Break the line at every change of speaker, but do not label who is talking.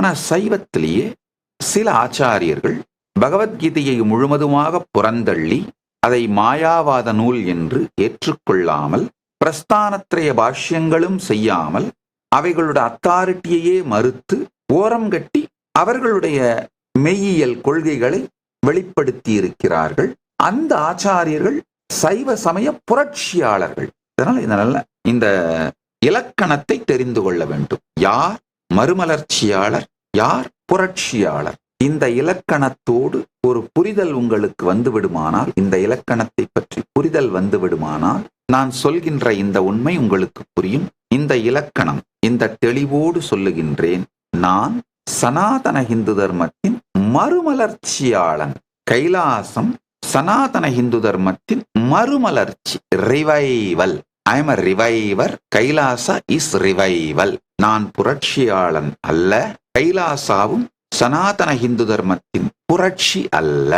ஆனா சைவத்திலேயே சில ஆச்சாரியர்கள் பகவத்கீதையை முழுவதுமாக புறந்தள்ளி அதை மாயாவாத நூல் என்று ஏற்றுக்கொள்ளாமல், பிரஸ்தானத்ரய பாஷ்யங்களும் செய்யாமல், அவைகளுடைய அத்தாரிட்டியையே மறுத்து ஓரம் கட்டி அவர்களுடைய மெய்யியல் கொள்கைகளை வெளிப்படுத்தி இருக்கிறார்கள். அந்த ஆச்சாரியர்கள் சைவ சமய புரட்சியாளர்கள். இதனால இந்த இலக்கணத்தை தெரிந்து கொள்ள வேண்டும். யார் மறுமலர்ச்சியாளர், யார் புரட்சியாளர்? இந்த இலக்கணத்தோடு ஒரு புரிதல் உங்களுக்கு வந்துவிடுமானால், இந்த இலக்கணத்தை பற்றி புரிதல் வந்துவிடுமானால், நான் சொல்கின்ற இந்த உண்மை உங்களுக்கு புரியும். இந்த இலக்கணம், இந்த தெளிவோடு சொல்லுகின்றேன். நான் சனாதன இந்து தர்மத்தின் மறுமலர்ச்சியாளன். கைலாசம் சனாதன இந்து தர்மத்தின் மறுமலர்ச்சி, revival. I am a reviver. Kailasa is revival. நான் புரட்சியாளன் அல்ல. கைலாசாவும் சனாதன இந்து தர்மத்தின் புரட்சி அல்ல.